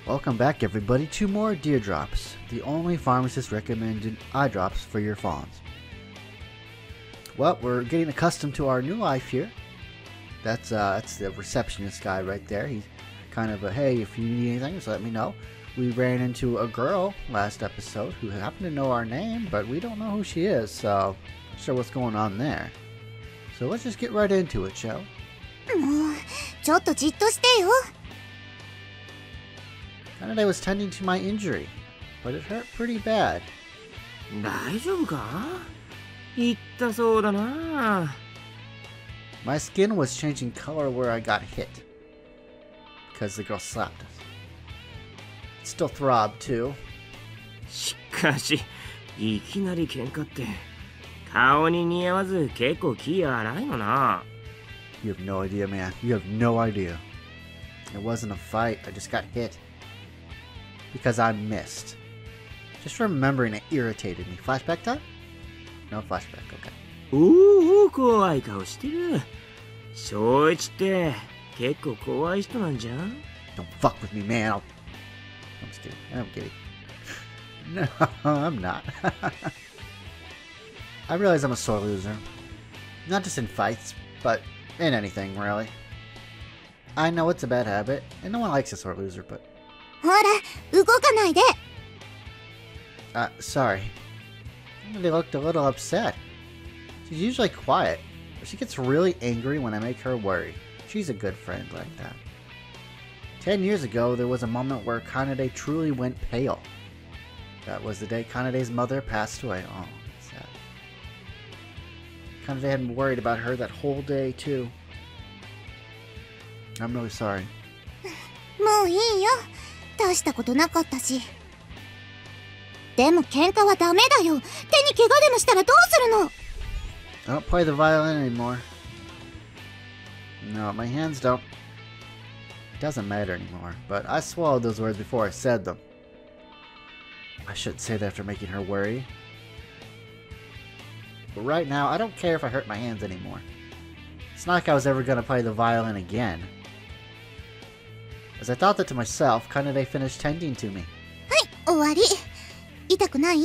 Welcome back everybody to more Deardrops, the only pharmacist recommended eye drops for your fawns. Well, we're getting accustomed to our new life here. That's the receptionist guy right there. He's kind of a, hey, if you need anything, just let me know. We ran into a girl last episode who happened to know our name, but we don't know who she is, so not sure what's going on there. So let's just get right into it, shall we? ちょっとじっとしてよ。 Kanade was tending to my injury, but it hurt pretty bad. 大丈夫か？言ったそうだな。 My skin was changing color where I got hit, because the girl slapped us. It still throbbed too. しかし、いきなり喧嘩って、顔に似合わず結構気荒いのな。 You have no idea, man. You have no idea. It wasn't a fight. I just got hit. Because I missed. Just remembering it irritated me. Flashback time? No flashback, okay. おお、怖い顔してる。正一って結構怖い人なんじゃん？ Don't fuck with me, man. I'm just kidding. I'm kidding. No, I'm not. I realize I'm a sore loser. Not just in fights, but in anything, really. I know it's a bad habit, and no one likes a sore loser, but... ほら、動かないで。 Sorry. They looked a little upset. She's usually quiet, but she gets really angry when I make her worry. She's a good friend like that. 10 years ago, there was a moment where Kanade truly went pale. That was the day Kanade's mother passed away. Oh, that's sad. Kanade had been worried about her that whole day, too. I'm really sorry. もういいよ。大したことなかったし。でも喧嘩はダメだよ。手に怪我でもしたらどうするの？ I don't play the violin anymore. No, my hands don't. It doesn't matter anymore, but I swallowed those words before I said them. I shouldn't say that after making her worry. But right now, I don't care if I hurt my hands anymore. It's not like I was ever going to play the violin again. As I thought that to myself, Kanade finished tending to me. はい、終わり。痛くない？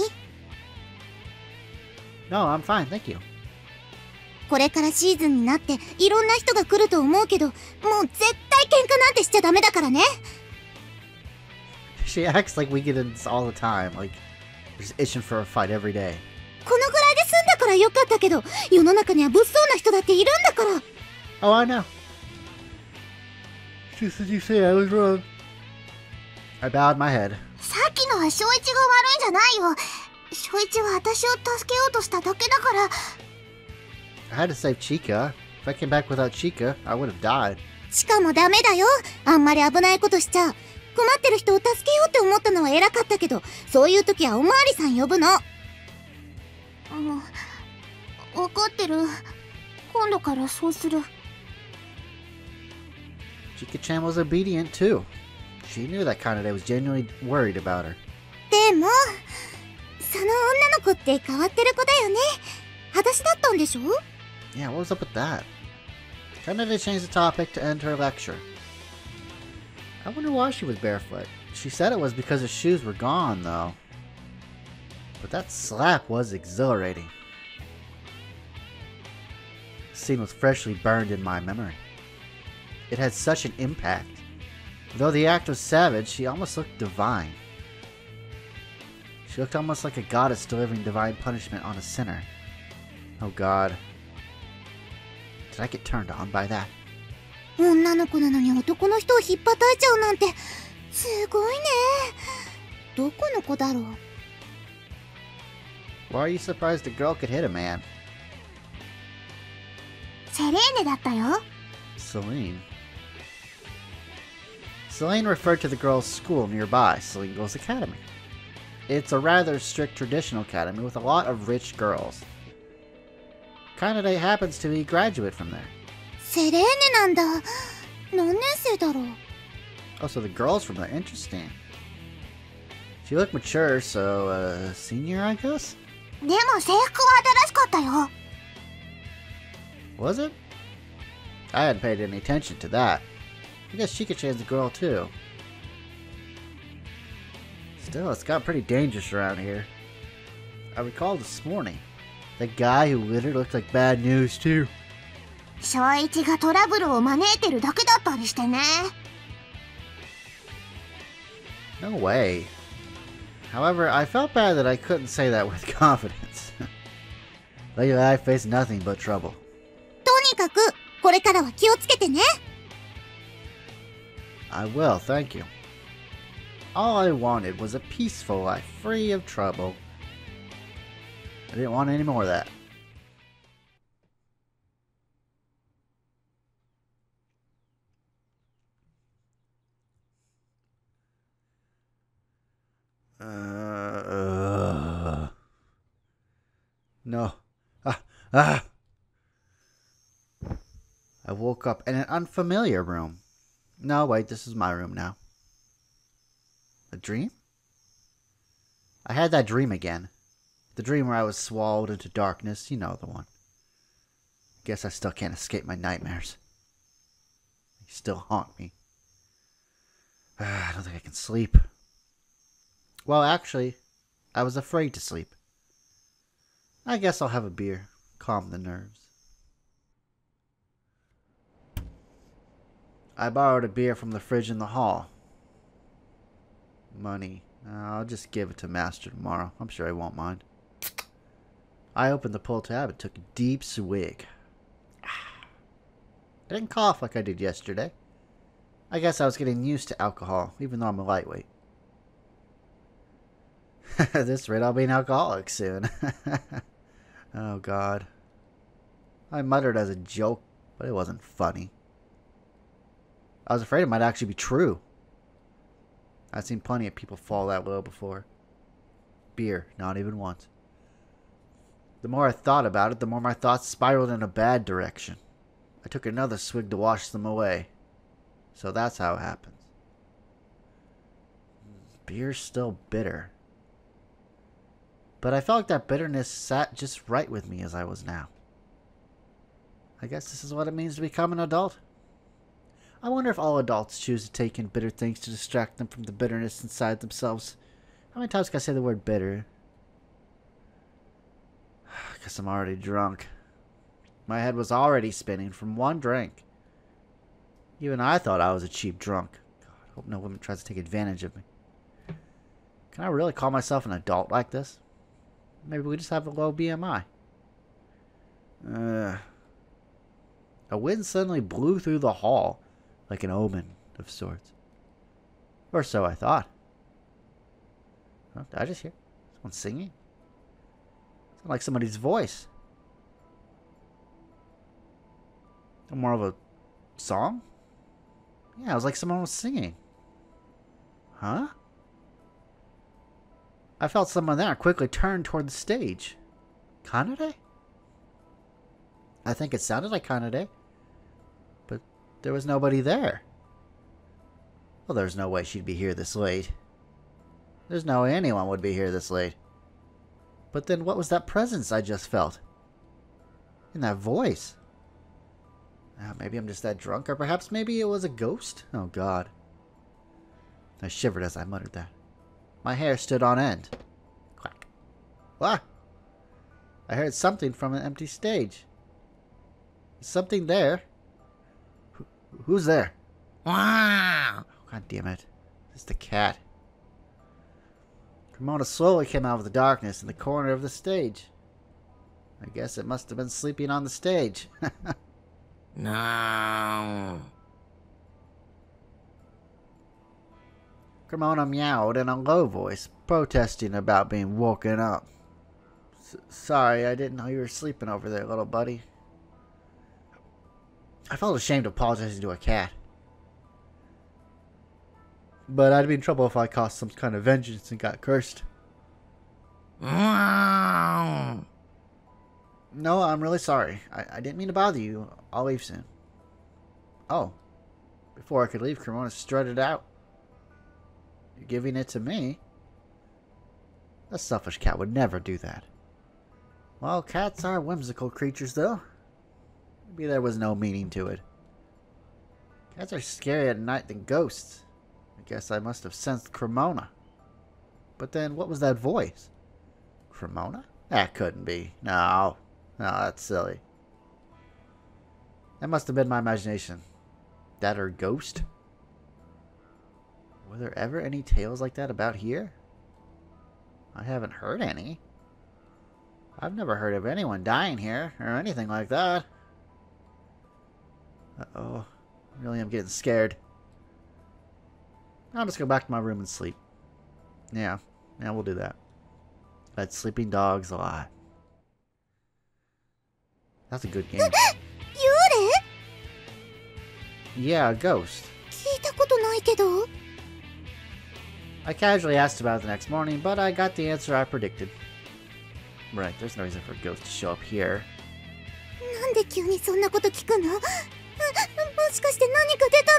No, I'm fine, thank you. これからシーズンになっていろんな人が来ると思うけど、もう絶対喧嘩なんてしちゃダメだからね。 She acts like we get in this all the time, like we're just itching for a fight every day. このぐらいで済んだからよかったけど、世の中には物騒な人だっているんだから。 Oh, I know. Just as you say, I was wrong. I bowed my head. さっきのは正一が悪いんじゃないよ。正一は私を助けようとしただけだから。 I had to save Chica. If I came back without Chica, I would have died. しかもダメだよ。あんまり危ないことしちゃ。困ってる人を助けようって思ったのは偉かったけど、そういう時はおまわりさん呼ぶの。分かってる。今度からそうする。 Chica-chan was obedient too. She knew that Kanade was genuinely worried about her. でも、その女の子って変わってる子だよね。裸足だったんでしょ？ Yeah, what was up with that? Kanade changed the topic to end her lecture. I wonder why she was barefoot. She said it was because her shoes were gone, though. But that slap was exhilarating. The scene was freshly burned in my memory. It had such an impact. Though the act was savage, she almost looked divine. She looked almost like a goddess delivering divine punishment on a sinner. Oh God. Did I get turned on by that? 女の子なのに男の人を引っ叩いちゃうなんて、すごいね。どこの子だろう。 Why are you surprised a girl could hit a man? セレーネだったよ。 Celine. Celine referred to the girls' school nearby, Celine Girls Academy. It's a rather strict traditional academy with a lot of rich girls. Kanade happens to be a graduate from there. セレーネなんだ。何年生だろう。 Oh, so the girls from there. Interesting. She looked mature, so, senior, I guess? でも制服は新しかったよ。 Was it? I hadn't paid any attention to that. I guess Shika-chan's a girl too. Still, it's got pretty dangerous around here. I recall this morning, the guy who literally looked like bad news too. Shouichi がトラブルを招いてるだけだったりしてね。No way. However, I felt bad that I couldn't say that with confidence. Lately, I faced nothing but trouble. とにかく、これからは気をつけてね。I will, thank you. All I wanted was a peaceful life, free of trouble. I didn't want any more of that. No. I woke up in an unfamiliar room. No, wait, this is my room now. A dream? I had that dream again. The dream where I was swallowed into darkness. You know the one. Guess I still can't escape my nightmares. They still haunt me. I don't think I can sleep. Well, actually, I was afraid to sleep. I guess I'll have a beer. Calm the nerves. I borrowed a beer from the fridge in the hall. Money. I'll just give it to Master tomorrow. I'm sure he won't mind. I opened the pull tab and took a deep swig. I didn't cough like I did yesterday. I guess I was getting used to alcohol, even though I'm a lightweight. At this rate, I'll be an alcoholic soon. Oh, God. I muttered as a joke, but it wasn't funny. I was afraid it might actually be true. I've seen plenty of people fall that low before. Beer, not even once. The more I thought about it, the more my thoughts spiraled in a bad direction. I took another swig to wash them away. So that's how it happens. Beer's still bitter. But I felt like that bitterness sat just right with me as I was now. I guess this is what it means to become an adult. I wonder if all adults choose to take in bitter things to distract them from the bitterness inside themselves. How many times can I say the word bitter? I guess I'm already drunk. My head was already spinning from one drink. Even I thought I was a cheap drunk. God, I hope no woman tries to take advantage of me. Can I really call myself an adult like this? Maybe we just have a low BMI. A wind suddenly blew through the hall, like an omen of sorts. Or so I thought. Huh, did I just hear someone singing? Sounded like somebody's voice. More of a song? Yeah, it was like someone was singing. Huh? I felt someone there. I quickly turned toward the stage. Kanade? I think it sounded like Kanade. But there was nobody there. Well, there's no way she'd be here this late. There's no way anyone would be here this late. But then what was that presence I just felt? In that voice? Maybe I'm just that drunk, or perhaps maybe it was a ghost? Oh, God. I shivered as I muttered that. My hair stood on end. Quack. What? I heard something from an empty stage. Is something there? Who's there? Wow! God damn it. It's the cat. Cremona slowly came out of the darkness in the corner of the stage. I guess it must have been sleeping on the stage. No. Cremona meowed in a low voice, protesting about being woken up. Sorry, I didn't know you were sleeping over there, little buddy. I felt ashamed of apologizing to a cat. But I'd be in trouble if I caused some kind of vengeance and got cursed. No, I'm really sorry. I didn't mean to bother you. I'll leave soon. Oh. Before I could leave, Cremona strutted out. You're giving it to me? A selfish cat would never do that. Well, cats are whimsical creatures, though. Maybe there was no meaning to it. Cats are scarier at night than ghosts. I guess I must have sensed Cremona. But then, what was that voice? Cremona? That couldn't be. No. No, that's silly. That must have been my imagination. That or ghost? Were there ever any tales like that about here? I haven't heard any. I've never heard of anyone dying here, or anything like that. Uh-oh. Really, I'm getting scared. I'll just go back to my room and sleep. Yeah, we'll do that. Let sleeping dogs lie. That's a good game. 幽霊？ Yeah, a ghost. 聞いたことないけど。 I casually asked about it the next morning, but I got the answer I predicted. Right, there's no reason for a ghost to show up here. なんで急にそんなこと聞くの？もしかして何か出た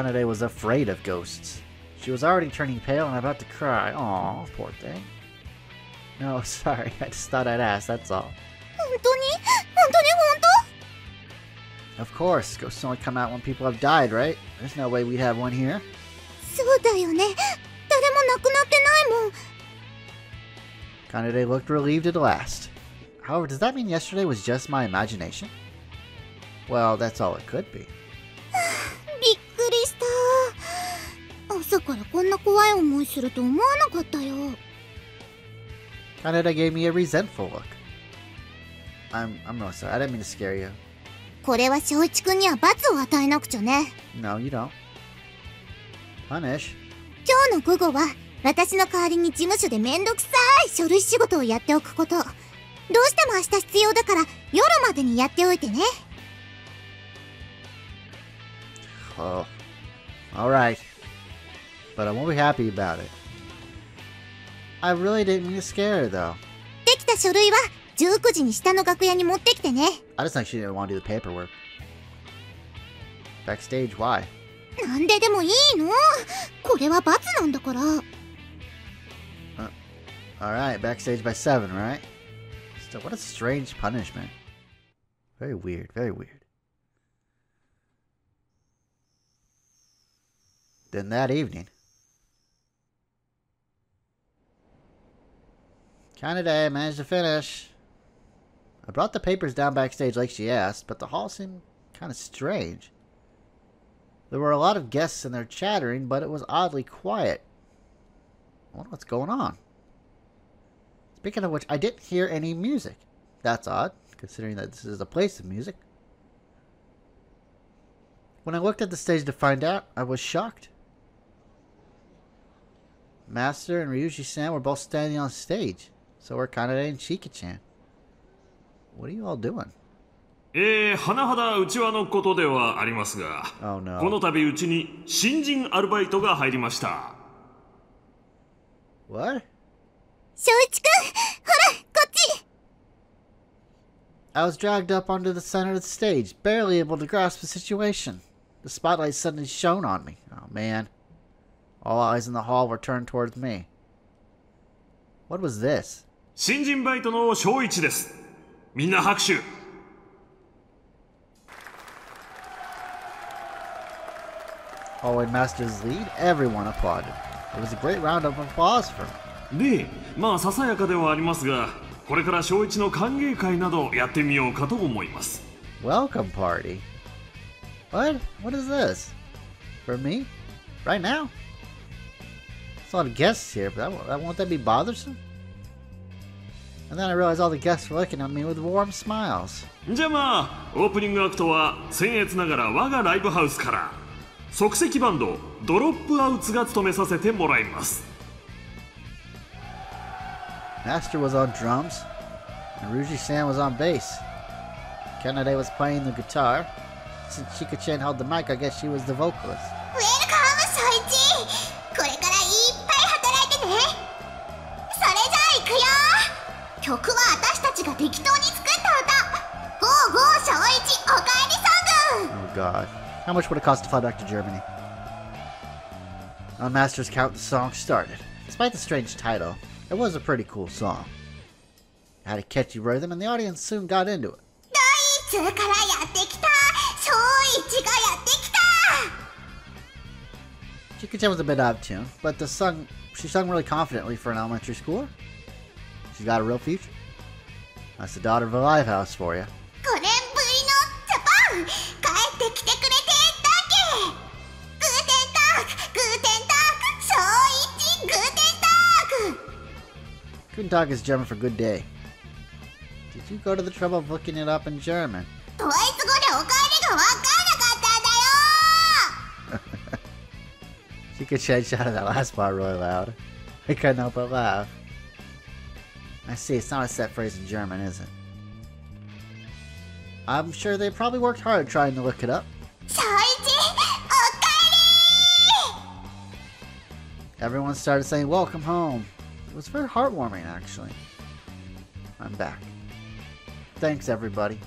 の？ Kanade was afraid of ghosts. She was already turning pale and about to cry. Aw, poor thing. No, sorry, I just thought I'd ask, that's all. 本当に？本当に本当？ Of course, ghosts only come out when people have died, right? There's no way we'd have one here. そうだよね。誰も亡くなってないもん。 Kanade looked relieved at last. However, does that mean yesterday was just my imagination? Well, that's all it could be. びっくりした。朝からこんな怖い思いすると思わなかったよ。 Kaneda gave me a resentful look. I'm really sorry. I didn't mean to scare you. これは正一君には罰を与えなくちゃね。 No, you don't. Punish? 今日の午後は私の代わりに事務所でめんどくさい書類仕事をやっておくこと。どうしても明日必要だから夜までにやっておいてね。 Oh. Alright. But I won't be happy about it. I really didn't mean to scare her, though. できた書類は19時に下の楽屋に持ってきてね。 I just think she didn't want to do the paperwork. Backstage, why? なんででもいいの？これは罰なんだから。 Alright, backstage by 7, right? Still, what a strange punishment. Very weird, very weird. Then that evening, Kanade managed to finish. I brought the papers down backstage like she asked, but the hall seemed kind of strange. There were a lot of guests and they're chattering, but it was oddly quiet. I wonder what's going on. Speaking of which, I didn't hear any music. That's odd, considering that this is a place of music. When I looked at the stage to find out, I was shocked. Master and Ryuji-san were both standing on stage. So were Kanade and Chika-chan. What are you all doing? 甚だうちわのことではありますが、Oh no. この度うちに新人アルバイトが入りました。What? 正一君、ほら、こっち。 I was dragged up onto the center of the stage, barely able to grasp the situation. The spotlight suddenly shone on me. Oh man. All eyes in the hall were turned towards me. What was this? 新人バイトの正一です。みんな拍手。Following Master's lead, everyone applauded. It was a great round of applause for me. で、まあささやかではありますが、これから正一の歓迎会などやってみようかと思います。Welcome party? What? What is this? For me? Right now? There's a lot of guests here, but won't that be bothersome? And then I realized all the guests were looking at me with warm smiles. じゃあまあ、オープニングアクトは僭越ながら我がライブハウスから即席バンドドロップアウツが務めさせてもらいます。Master was on drums, and Ryuji-san was on bass. Kanade was playing the guitar. Since Chika-chan held the mic, I guess she was the vocalist. ウェルカム、正一。これからいっぱい働いてね。それじゃあ行くよ。曲は私たちが適当に作った歌。ゴーゴー正一おかえりソング。 Oh god. How much would it cost to fly back to Germany? On Master's count, the song started. Despite the strange title, it was a pretty cool song. It had a catchy rhythm, and the audience soon got into it. 第1からやってきた。正一がやってきた。Shouichi was a bit out of tune, but she sung really confidently for an elementary schooler. She's got a real future. That's the daughter of a live house for you. 5年ぶりのジャパン帰ってきてくれてだけグーテンタークグーテンターク小一グーテンターク Guten Tag is German for good day. Did you go to the trouble of looking it up in German? ドイツ語でお帰りがわからなかったんだよ She could change out of that last part really loud. I couldn't help but laugh. I see, it's not a set phrase in German, is it? I'm sure they probably worked hard trying to look it up. 小一お帰り Everyone started saying, "Welcome home." It was very heartwarming, actually. I'm back. Thanks, everybody.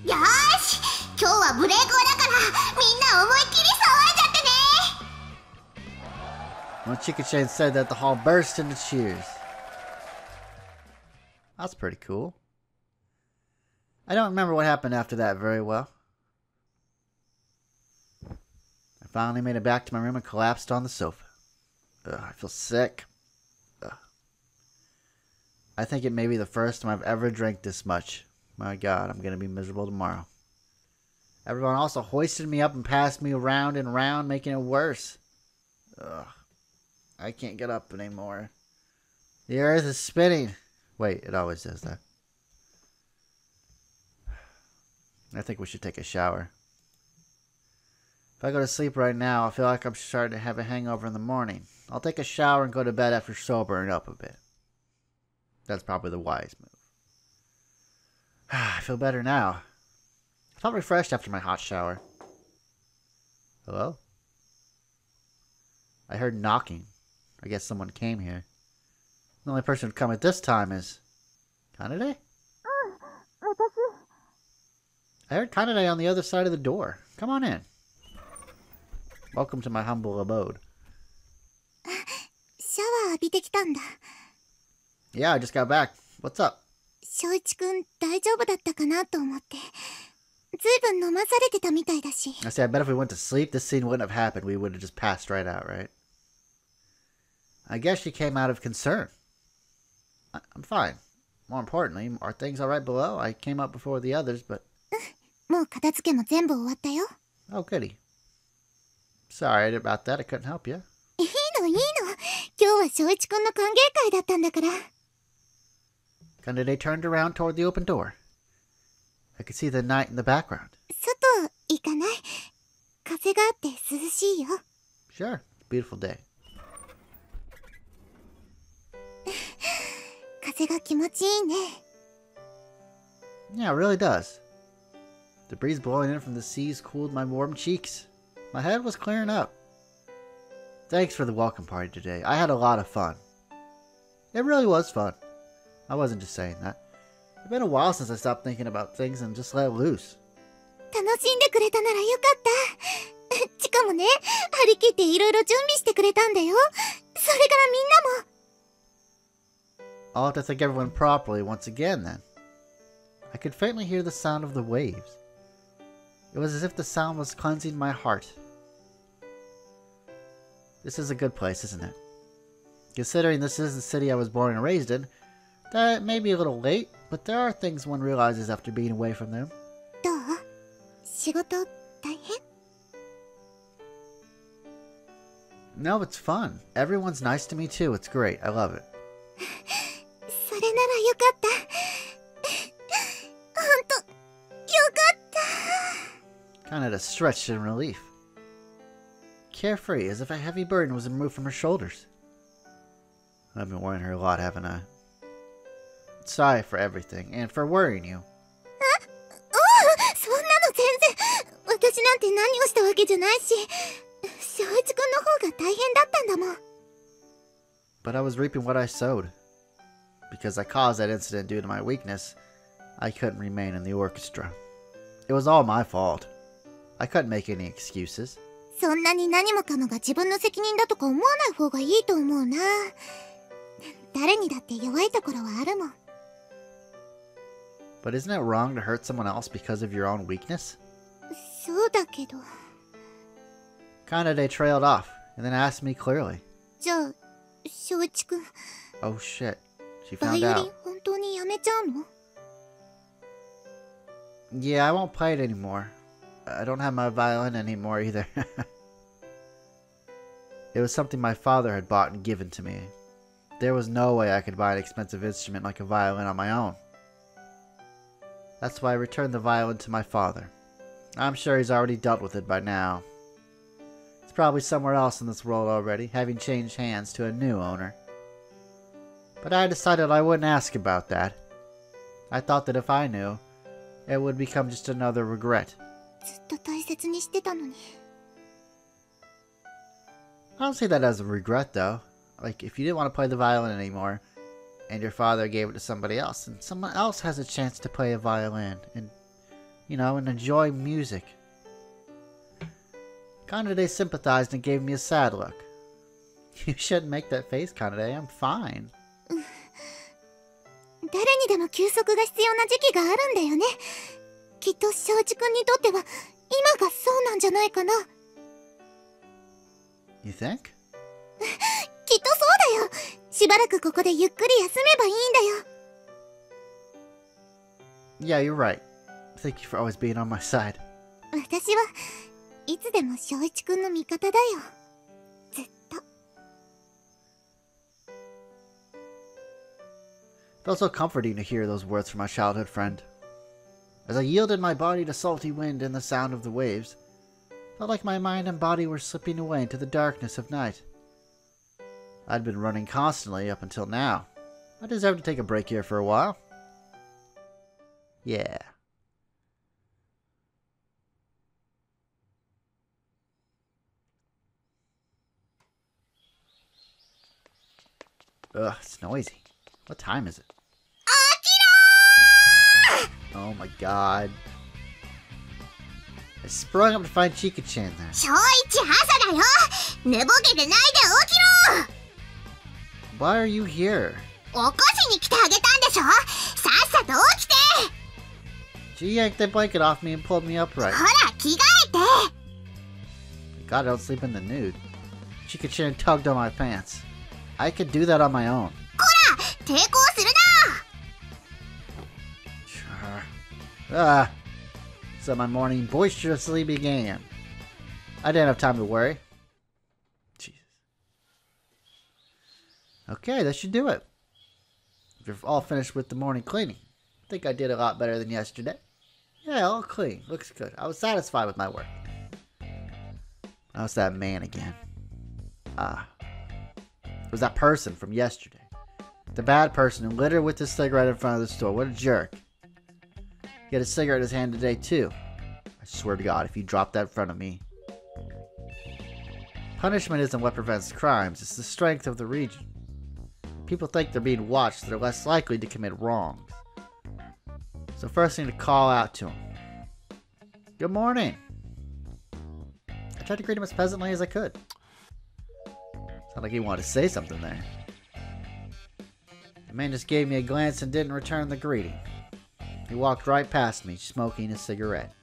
よーし今日は無礼講だからみんな思いっきり騒いじゃってね When Chica-chan said that, the hall burst into cheers. That's pretty cool. I don't remember what happened after that very well. I finally made it back to my room and collapsed on the sofa. Ugh, I feel sick. Ugh. I think it may be the first time I've ever drank this much. My God, I'm gonna be miserable tomorrow. Everyone also hoisted me up and passed me around and around, making it worse. Ugh. I can't get up anymore. The earth is spinning. Wait, it always does that. I think we should take a shower. If I go to sleep right now, I feel like I'm starting to have a hangover in the morning. I'll take a shower and go to bed after sobering up a bit. That's probably the wise move. I feel better now. I felt refreshed after my hot shower. Hello? I heard knocking. I guess someone came here. The only person who'd come at this time is... Kanade? I heard Kanade on the other side of the door. Come on in. Welcome to my humble abode. シャワー浴びてきたんだ Yeah, I just got back. What's up? 小一くん大丈夫だったかなと思ってずいぶん飲まされてたみたいだし I say, I bet if we went to sleep, this scene wouldn't have happened. We would have just passed right out, right? I guess she came out of concern. I'm fine. More importantly, are things alright below? I came up before the others, but... もう片付けも全部終わったよ Oh, goody. Sorry about that. I couldn't help you. いいの今日は小一くんの歓迎会だったんだから Gonda turned around toward the open door. I could see the night in the background. 外行かない風があって涼しいよ Sure. Beautiful day. 風が気持ちいいね Yeah, it really does. The breeze blowing in from the seas cooled my warm cheeks. My head was clearing up. Thanks for the welcome party today. I had a lot of fun. It really was fun. I wasn't just saying that. It's been a while since I stopped thinking about things and just let it loose. 楽しんでくれたならよかったしかもね張り切っていろいろ準備してくれたんだよそれからみんなも I'll have to thank everyone properly once again then. I could faintly hear the sound of the waves. It was as if the sound was cleansing my heart. This is a good place, isn't it? Considering this is the city I was born and raised in, that may be a little late, but there are things one realizes after being away from them. どう仕事大変 No, it's fun. Everyone's nice to me too. It's great. I love it. それならよかったほんとよかった Kind of stretched in relief. Carefree, as if a heavy burden was removed from her shoulders. I've been worrying her a lot, haven't I? Sorry for everything, and for worrying you. そんなの全然私なんて何をしたわけじゃないし小一くんの方が大変だったんだもん But I was reaping what I sowed. Because I caused that incident due to my weakness, I couldn't remain in the orchestra. It was all my fault. I couldn't make any excuses. そんなに何もかもが自分の責任だとか思わない方がいいと思うな誰にだって弱いところはあるもん But isn't it wrong to hurt someone else because of your own weakness? そうだけど Kanade trailed off, and then asked me clearly. じゃあ、翔一くん、 Oh shit. She バ found イオリン out. 本当にやめちゃうの？ Yeah, I won't play it anymore. I don't have my violin anymore either. It was something my father had bought and given to me. There was no way I could buy an expensive instrument like a violin on my own. That's why I returned the violin to my father. I'm sure he's already dealt with it by now. It's probably somewhere else in this world already, having changed hands to a new owner. But I decided I wouldn't ask about that. I thought that if I knew, it would become just another regret. ずっと大切にしてたのに。 I don't see that as a regret, though. Like, if you didn't want to play the violin anymore, and your father gave it to somebody else, and someone else has a chance to play a violin, and, you know, and enjoy music. Kanade sympathized and gave me a sad look. You shouldn't make that face, Kanade. I'm fine. 誰にでも休息が必要な時期があるんだよね。きっと翔一くんにとっては今がそうなんじゃないかな。 You think? きっとそうだよ。しばらくここでゆっくり休めばいいんだよ。 Yeah, you're right. Thank you for always being on my side. 私はいつでも翔一くんの味方だよ。ずっと。 It felt so comforting to hear those words from my childhood friend. As I yielded my body to salty wind and the sound of the waves, felt like my mind and body were slipping away into the darkness of night. I'd been running constantly up until now. I deserve to take a break here for a while. Yeah. Ugh, it's noisy. What time is it? Oh my god. I sprung up to find Chika-chan there. 翔一、朝だよ。寝ぼけてないで起きろ。 Why are you here? 起こしに来てあげたんでしょ。さっさと起きて。 She yanked that blanket off me and pulled me upright. ほら、着替えて。 God, I don't sleep in the nude. Chika-chan tugged on my pants. I could do that on my own. こら、抵抗するな。 Sure. So my morning boisterously began. I didn't have time to worry. Jesus. Okay, that should do it. We're all finished with the morning cleaning. I think I did a lot better than yesterday. Yeah, all clean. Looks good. I was satisfied with my work. How's that man again? It was that person from yesterday. The bad person who littered with his cigarette in front of the store. What a jerk. He had a cigarette in his hand today, too. I swear to God, if you drop that in front of me. Punishment isn't what prevents crimes, it's the strength of the region. People think they're being watched, they're less likely to commit wrongs. So first I need to call out to him. Good morning. I tried to greet him as pleasantly as I could. Sounded like he wanted to say something there. The man just gave me a glance and didn't return the greeting. He walked right past me, smoking his cigarette.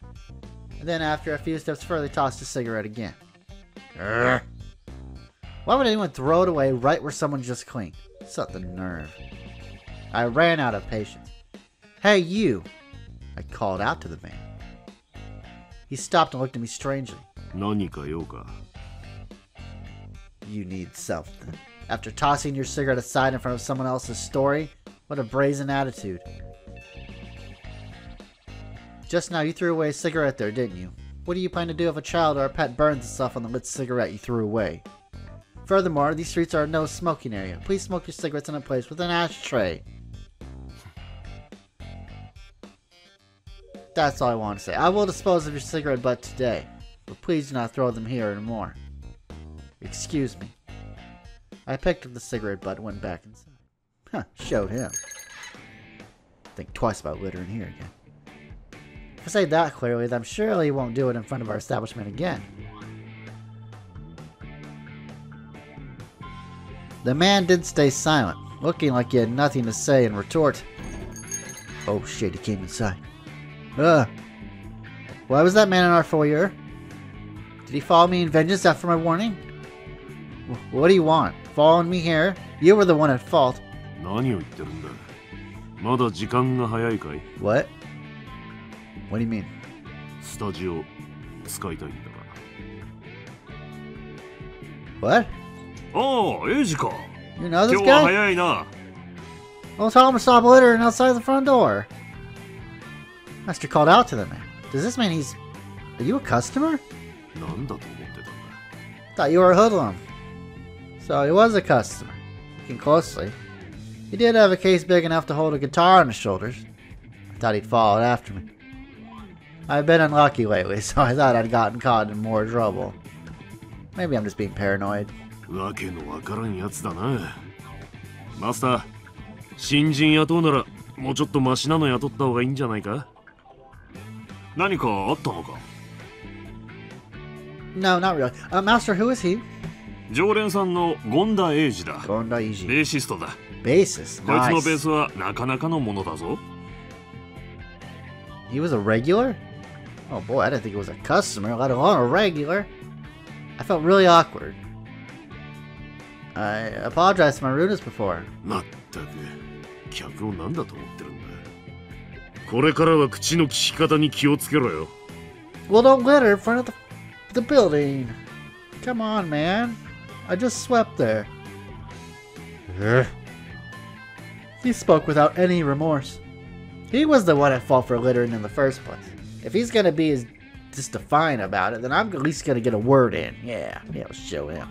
And then after a few steps further, he tossed his cigarette again. Urgh. Why would anyone throw it away right where someone just cleaned? Such the nerve. I ran out of patience. Hey, you! I called out to the man. He stopped and looked at me strangely. 何か用か? You need something. After tossing your cigarette aside in front of someone else's story? What a brazen attitude. Just now you threw away a cigarette there, didn't you? What do you plan to do if a child or a pet burns itself on the lit cigarette you threw away? Furthermore, these streets are a no smoking area. Please smoke your cigarettes in a place with an ashtray. That's all I want to say. I will dispose of your cigarette butt today, but please do not throw them here anymore. Excuse me. I picked up the cigarette butt and went back inside. Huh, showed him. Think twice about littering here again. If I say that clearly, then surely he won't do it in front of our establishment again. The man did stay silent, looking like he had nothing to say in retort. Oh shit, he came inside. Why was that man in our foyer? Did he follow me in vengeance after my warning? What do you want? Following me here? You were the one at fault. 何を言ってるんだ。まだ時間が早いかい？ What? What do you mean? スタジオ使いたいんだが。 What? ああ、エイジか。 You know this 今日は guy? 早いな。 Well, tell him to stop littering outside the front door. Master called out to the man. Does this mean he's... Are you a customer? なんだと思ってたんだ。 Thought you were a hoodlum. So he was a customer. Looking closely, he did have a case big enough to hold a guitar on his shoulders. I thought he'd followed after me. I've been unlucky lately, so I thought I'd gotten caught in more trouble. Maybe I'm just being paranoid. わけのわからんやつだな。マスター、新人雇うならもうちょっとマシなの雇った方がいいんじゃないか？何かあったのか？ No, not really. Master, who is he? 常連さんのゴンダ・エイジだ。 Gonda Eiji. ベーシストだ。 Bassist. こいつのベー Nice. スはなかなかのものだぞ。 He was a regular? Oh boy, I didn't think he was a customer, let alone a regular. I felt really awkward. I apologized for my rudeness before. まったく、客を何だと思ってるんだ。これからは口の利き方に気をつけろよ。 Well, don't litter in front of the building. Come on, man. I just swept there. He spoke without any remorse. He was the one at fault for littering in the first place. If he's gonna be as just defiant about it, then I'm at least gonna get a word in. Yeah, I'll show him.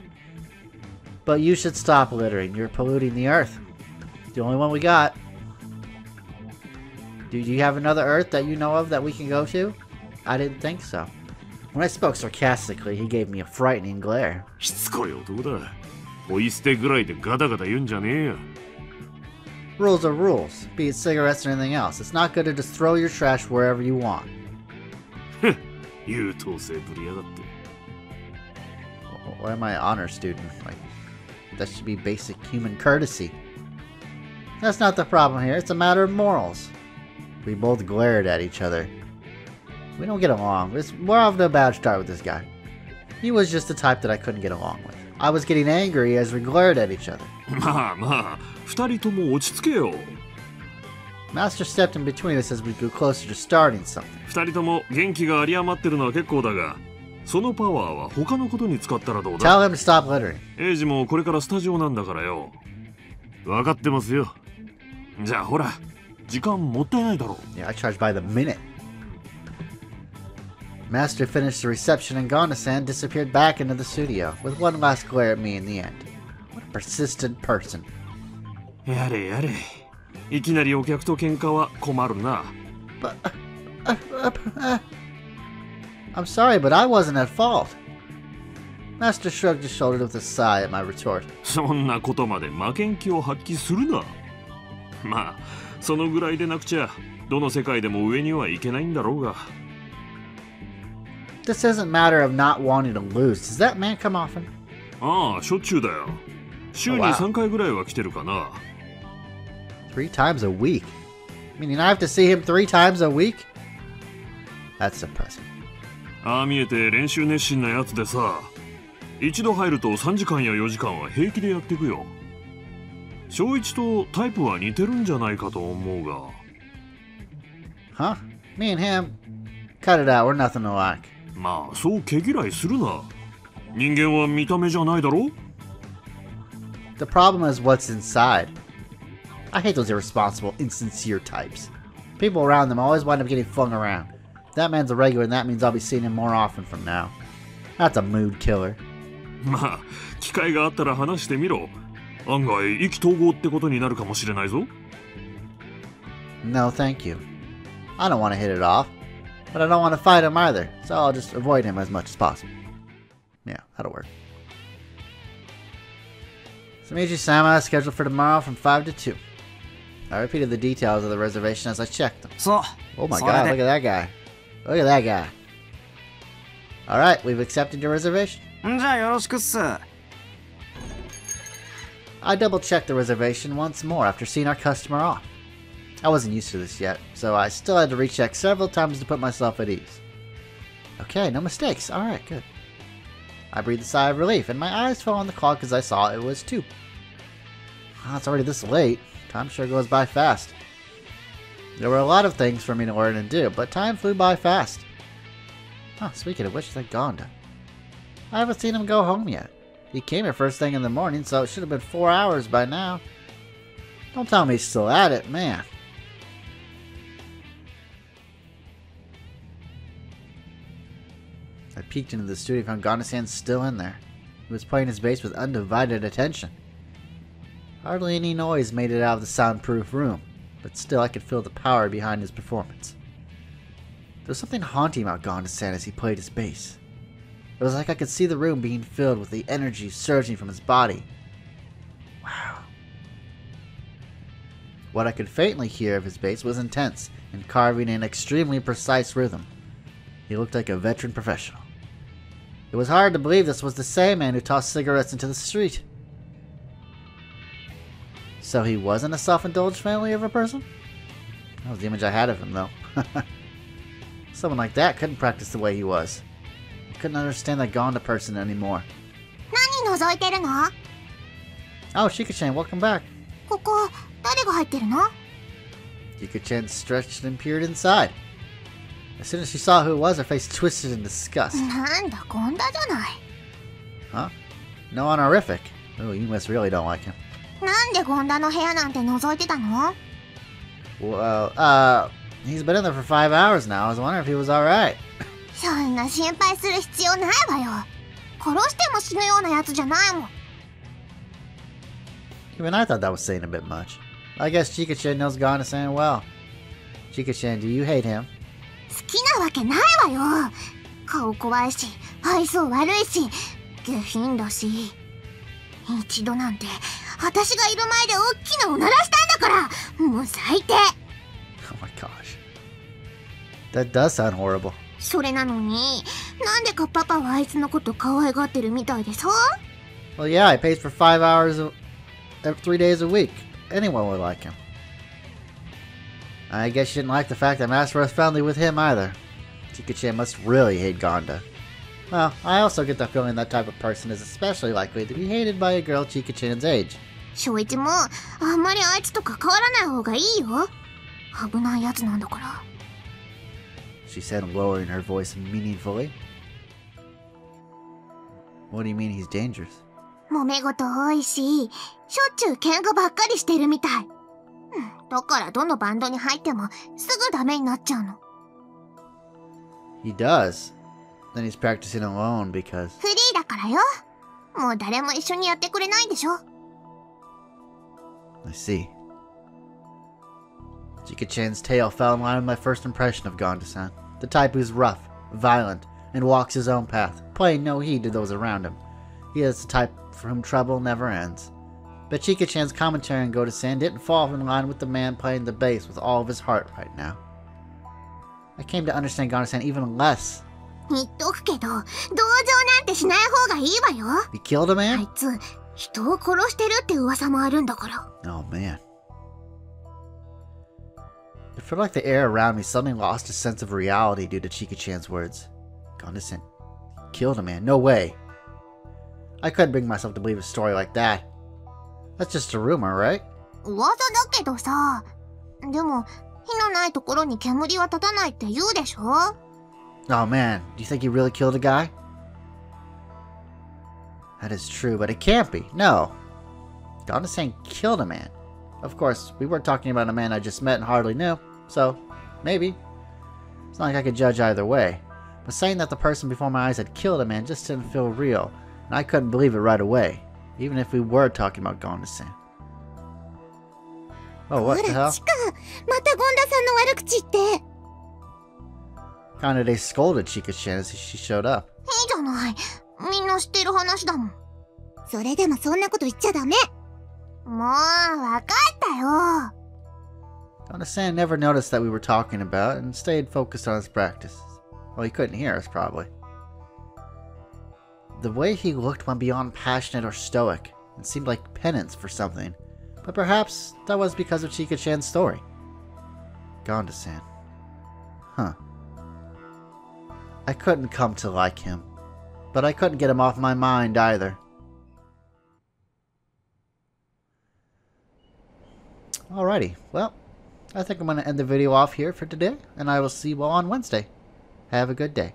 But you should stop littering. You're polluting the earth. It's the only one we got. Do you have another earth that you know of that we can go to? I didn't think so. When I spoke sarcastically, he gave me a frightening glare. しつこい男だ。ポイ捨てぐらいでガタガタ言うんじゃねえよ。 Rules are rules, be it cigarettes or anything else. It's not good to just throw your trash wherever you want. 優等生ぶりやがって。 Why am I an honor student? Like, that should be basic human courtesy. That's not the problem here. It's a matter of morals. We both glared at each other. We don't get along. We're off to a bad start with this guy. He was just the type that I couldn't get along with. I was getting angry as we glared at each other. まあまあ、二人とも落ち着けよ。 Master stepped in between us as we grew closer to starting something. 二人とも元気が有り余ってるのは結構だが、そのパワーは他のことに使ったらどうだ？ Tell him to stop littering. エイジもこれからスタジオなんだからよ。分かってますよ。じゃあほら、時間もったいないだろう。 Yeah, I charge by the minute. Master finished the reception and Gonda-san disappeared back into the studio, with one last glare at me in the end. What a persistent person. やれやれ。いきなりお客と喧嘩は困るな。But, I'm sorry, but I wasn't at fault. Master shrugged his shoulders with a sigh at my retort. そんなことまで負けん気を発揮するな。まあ、そのぐらいでなくちゃ、どの世界でも上にはいけないんだろうが。This isn't a matter of not wanting to lose. Does that man come often? ああ、しょっちゅうだよ。週に3回ぐらいは来てるかな。3 times a week? Meaning I have to see him 3 times a week? That's depressing. ああ見えて練習熱心なやつでさ、一度入ると3時間や4時間は平気でやっていくよ。正一とタイプは似てるんじゃないかと思うが。Huh? Me and him? Cut it out, we're nothing alike. まあ、そう毛嫌いするな。人間は見た目じゃないだろ？ The problem is what's inside. I hate those irresponsible, insincere types. People around them always wind up getting flung around. That man's a regular and that means I'll be seeing him more often from now. That's a mood killer. まあ、機会があったら話してみろ。案外意気投合ってことになるかもしれないぞ。No, thank you. I don't want to hit it off, but I don't want to fight him either, so I'll just avoid him as much as possible. Yeah, that'll work. Shouichi-sama is scheduled for tomorrow from 5 to 2. I repeated the details of the reservation as I checked them. そう。 Oh my それ god, で look at that guy. Look at that guy. Alright, we've accepted your reservation. んじゃあよろしくっす。I double-checked the reservation once more after seeing our customer off. I wasn't used to this yet, so I still had to recheck several times to put myself at ease. Okay, no mistakes. Alright, good. I breathed a sigh of relief, and my eyes fell on the clock as I saw it was 2. Oh, it's already this late. Time sure goes by fast. There were a lot of things for me to learn and do, but time flew by fast. Oh, speaking of which, that Gonda. I haven't seen him go home yet. He came here first thing in the morning, so it should have been 4 hours by now. Don't tell me he's still at it, man. I peeked into the studio and found Gonda-san still in there. He was playing his bass with undivided attention. Hardly any noise made it out of the soundproof room, but still I could feel the power behind his performance. There was something haunting about Gonda-san as he played his bass. It was like I could see the room being filled with the energy surging from his body. Wow. What I could faintly hear of his bass was intense and carving an extremely precise rhythm. He looked like a veteran professional. It was hard to believe this was the same man who tossed cigarettes into the street. So he wasn't a self-indulged family of a person? That was the image I had of him, though. Someone like that couldn't practice the way he was. I couldn't understand that Gonda person anymore. 何覗いてるの? Oh, Shika-chan, welcome back. ここ、誰が入ってるの? Shika-chan stretched and peered inside. As soon as she saw who it was, her face twisted in disgust. なんだ、ゴンダじゃない。 Huh? No honorific. Oh, you must really don't like him. なんでゴンダの部屋なんて覗いてたの? Well, he's been in there for 5 hours now. I was wondering if he was alright. そんな心配する必要ないわよ。殺しても死ぬようなやつじゃないもん。 Even I thought that was saying a bit much. I guess Chika-chan knows Gonda-san well. Chika-chan, do you hate him? 好きなわけないわよ。顔怖いし、愛想悪いし、下品だし。一度なんて、私がいる前で大きなおならしたんだから、もう最低。Oh my gosh. That does sound horrible. それなのに、なんでかパパはあいつのこと可愛がってるみたいでさ。Well, yeah, he pays for 5 hours 3 days a week. Anyone would like him. I guess you didn't like the fact that Master was friendly with him either. Chika-chan must really hate Gonda. Well, I also get the feeling that type of person is especially likely to be hated by a girl Chika-chan's age. 翔一もあんまりあいつと関わらない方がいいよ。危ないやつなんだから。She said, lowering her voice meaningfully. What do you mean he's dangerous? 揉め事多いし、しょっちゅう喧嘩ばっかりしてるみたい。だからどのバンドに入ってもすぐダメになっちゃうの。He does. Then he's practicing alone because... フリーだからよ。もう誰も一緒にやってくれないでしょ。I see. Chika-chan's tale fell in line with my first impression of Gonda-san. The type who's rough, violent, and walks his own path, paying no heed to those around him. He is the type for whom trouble never ends. But Chika-chan's commentary on Gonda-san didn't fall in line with the man playing the bass with all of his heart right now. I came to understand Gonda-san even less. 言っとくけど、同情なんてしない方がいいわよ。He killed a あ man? いつ、人を殺してるって噂もあるんだから。Oh man. It felt like the air around me suddenly lost a sense of reality due to Chika-chan's words. Gonda-san killed a man? No way. I couldn't bring myself to believe a story like that. That's just a rumor, right? 噂だけどさ。でも、火のないところに煙は立たないって言うでしょ? Oh man, do you think he really killed a guy? That is true, but it can't be. No. Gonda-san killed a man. Of course, we weren't talking about a man I just met and hardly knew, so maybe. It's not like I could judge either way. But saying that the person before my eyes had killed a man just didn't feel real, and I couldn't believe it right away, even if we were talking about Gonda-san. Oh, what the hell? チカ、またゴンダさんの悪口って。Kanade scolded Chika-chan as she showed up. いいじゃない。みんな知ってる話だもん。それでもそんなこと言っちゃダメ。もう、わかったよ。Gonda-san never noticed that we were talking about and stayed focused on his practice. Well, he couldn't hear us, probably. The way he looked went beyond passionate or stoic and seemed like penance for something. But perhaps that was because of Chika-chan's story. Gonda-san. Huh. I couldn't come to like him. but I couldn't get him off my mind either. Alrighty, well, I think I'm going to end the video off here for today, and I will see you all on Wednesday. Have a good day.